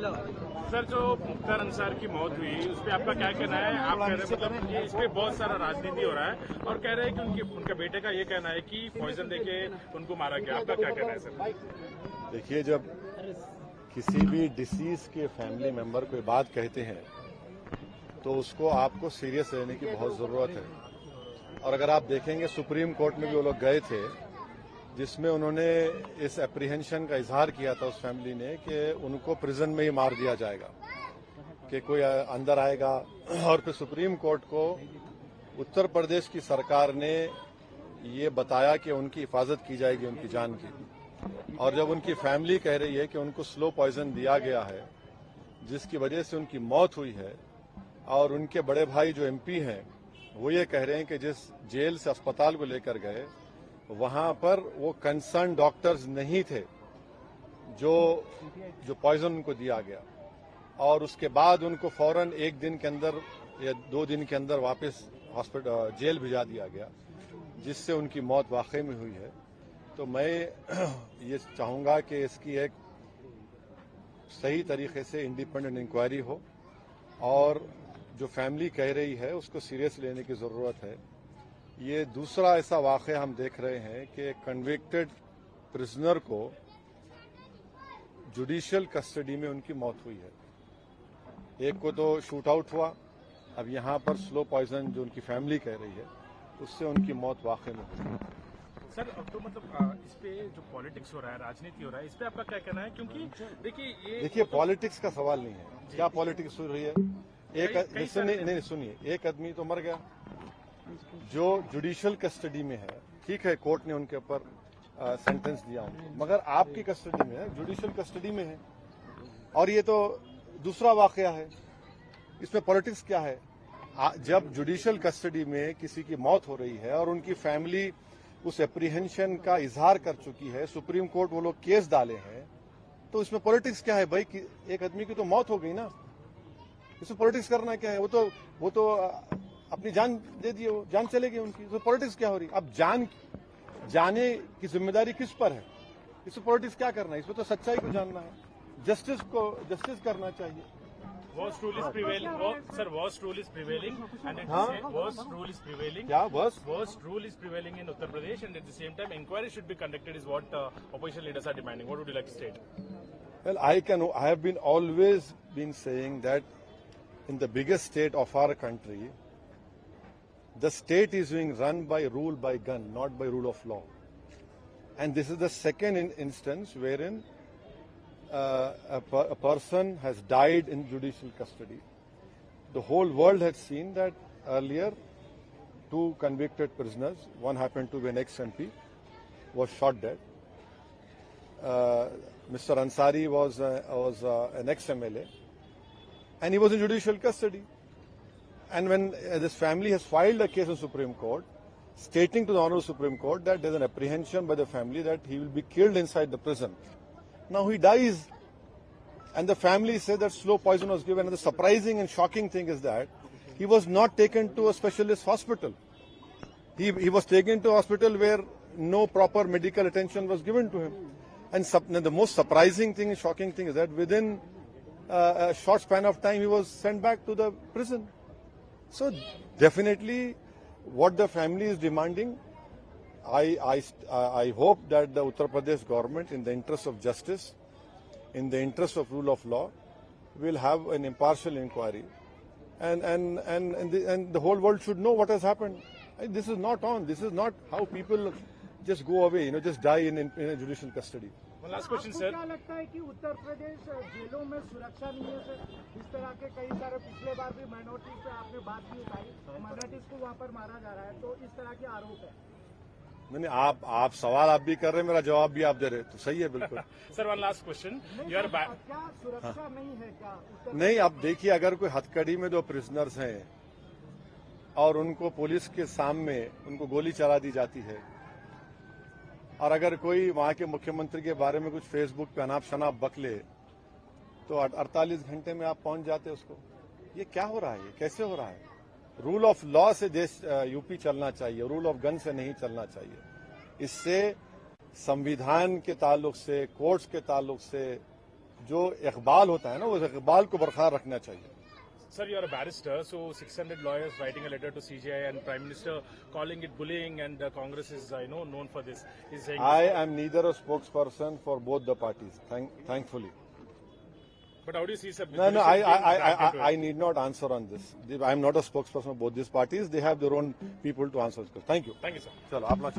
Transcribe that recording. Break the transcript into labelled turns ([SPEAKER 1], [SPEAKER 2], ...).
[SPEAKER 1] Sir, जो मुख्तार अंसार की मौत हुई उस पर आपका क्या कहना है? आप कह रहे हैं मतलब ये इस पे बहुत सारा राजनीति हो रहा है और कह रहे हैं कि उनके बेटे का ये कहना है कि पॉइजन देके उनको मारा गया। आपका क्या कहना है सर?
[SPEAKER 2] देखिए, जब किसी भी डिसीज के फैमिली मेंबर कोई बात कहते हैं तो उसको आपको सीरियस लेने की बहुत जरूरत है। और अगर आप देखेंगे सुप्रीम कोर्ट में भी वो लोग गए थे जिसमें उन्होंने इस एप्रीहेंशन का इजहार किया था उस फैमिली ने कि उनको प्रिजन में ही मार दिया जाएगा, कि कोई अंदर आएगा। और फिर सुप्रीम कोर्ट को उत्तर प्रदेश की सरकार ने ये बताया कि उनकी हिफाजत की जाएगी उनकी जान की। और जब उनकी फैमिली कह रही है कि उनको स्लो पॉइजन दिया गया है जिसकी वजह से उनकी मौत हुई है, और उनके बड़े भाई जो एमपी हैं वो ये कह रहे हैं कि जिस जेल से अस्पताल को लेकर गए वहां पर वो कंसर्न डॉक्टर्स नहीं थे जो पॉइजन उनको दिया गया, और उसके बाद उनको फौरन एक दिन के अंदर या 2 दिन के अंदर वापस हॉस्पिटल जेल भिजा दिया गया, जिससे उनकी मौत वाकई में हुई है। तो मैं ये चाहूंगा कि इसकी एक सही तरीके से इंडिपेंडेंट इंक्वायरी हो और जो फैमिली कह रही है उसको सीरियस लेने की जरूरत है। ये दूसरा ऐसा वाकया हम देख रहे हैं कि कन्विक्टेड प्रिजनर को जुडिशियल कस्टडी में उनकी मौत हुई है। एक को तो शूट आउट हुआ, अब यहां पर स्लो पॉइजन जो उनकी फैमिली कह रही है उससे उनकी मौत वाकई में हुई है।
[SPEAKER 1] सर, अब तो मतलब इस पे जो पॉलिटिक्स हो रहा है, राजनीति हो रहा है, इस पे आपका क्या कहना है? क्योंकि देखिए
[SPEAKER 2] पॉलिटिक्स का सवाल नहीं है। क्या पॉलिटिक्स हो रही है? सुनिए, एक आदमी तो मर गया जो जुडिशियल कस्टडी में है, ठीक है, कोर्ट ने उनके ऊपर सेंटेंस दिया उनको, मगर आपकी कस्टडी में है, जुडिशियल कस्टडी में है, और ये तो दूसरा वाकया है। इसमें पॉलिटिक्स क्या है? जब जुडिशियल कस्टडी में किसी की मौत हो रही है और उनकी फैमिली उस एप्रीहेंशन का इजहार कर चुकी है, सुप्रीम कोर्ट वो लोग केस डाले हैं, तो इसमें पॉलिटिक्स क्या है भाई? एक आदमी की तो मौत हो गई ना, इसमें पॉलिटिक्स करना क्या है? वो तो अपनी जान दे दिए, वो जान चलेगी उनकी, तो पॉलिटिक्स क्या हो रही? अब जाने की जिम्मेदारी किस पर है? इसमें पॉलिटिक्स क्या करना है? इसमें तो सच्चाई को जानना है, जस्टिस करना चाहिए।
[SPEAKER 1] Worst rule is prevailing. Sir, worst rule is prevailing, and at the same worst rule is prevailing.
[SPEAKER 2] क्या
[SPEAKER 1] worst rule is prevailing in Uttar Pradesh, and at the same time, inquiry should be conducted. Is what opposition leaders are demanding. What would you like to state?
[SPEAKER 2] Well, I have been always been saying that in the biggest state of our country, the state is being run by rule by gun, not by rule of law. And this is the second instance wherein a person has died in judicial custody. The whole world had seen that earlier 2 convicted prisoners, one happened to be an ex-MP, was shot dead. Mr. Ansari was an ex-MLA, and he was in judicial custody. And when this family has filed a case in Supreme Court, stating to the Honorable Supreme Court that there is an apprehension by the family that he will be killed inside the prison. Now he dies, and the family say that slow poison was given. And the surprising and shocking thing is that he was not taken to a specialist hospital. He was taken to a hospital where no proper medical attention was given to him. And the most surprising thing and shocking thing is that within a short span of time he was sent back to the prison. So definitely what the family is demanding, I hope that the Uttar Pradesh government, in the interest of justice, in the interest of rule of law, will have an impartial inquiry, and the whole world should know what has happened. This is not on. This is not how people just go away, just die in judicial custody.
[SPEAKER 1] One last question, sir.
[SPEAKER 3] क्या लगता है कि उत्तर प्रदेश जेलों में सुरक्षा नहीं है? इस तरह के कई सारे पिछले बार भी माइनॉरिटीज पे आपने बात भी उठाई, माइनॉरिटीज को वहाँ पर मारा जा रहा है, तो इस तरह के आरोप है।
[SPEAKER 2] नहीं, आप सवाल आप भी कर रहे हैं, मेरा जवाब भी आप दे रहे, तो सही है बिल्कुल।
[SPEAKER 1] Sir, one last question.
[SPEAKER 3] क्या सुरक्षा नहीं है क्या?
[SPEAKER 2] नहीं, अब देखिए, अगर कोई हथकड़ी में 2 प्रिजनर्स हैं और उनको पुलिस के सामने उनको गोली चला दी जाती है, और अगर कोई वहां के मुख्यमंत्री के बारे में कुछ फेसबुक पे अनाप शनाप बक ले, तो 48 घंटे में आप पहुंच जाते उसको। ये क्या हो रहा है? ये कैसे हो रहा है? रूल ऑफ लॉ से देश यूपी चलना चाहिए, रूल ऑफ गन से नहीं चलना चाहिए। इससे संविधान के ताल्लुक से, कोर्ट्स के ताल्लुक से जो इकबाल होता है ना, उस इकबाल को बरकरार रखना चाहिए.
[SPEAKER 1] Sir, you are a barrister, so 600 lawyers writing a letter to CJI and Prime Minister calling it bullying, and Congress is, known for this. He's saying
[SPEAKER 2] I am neither a spokesperson for both the parties, thankfully.
[SPEAKER 1] But how do you see, sir?
[SPEAKER 2] No,
[SPEAKER 1] judicial being dragged into it?
[SPEAKER 2] I need not answer on this. I am not a spokesperson of both these parties. They have their own people to answer this question. Thank you.
[SPEAKER 1] Thank you, sir.
[SPEAKER 2] चलो, अपना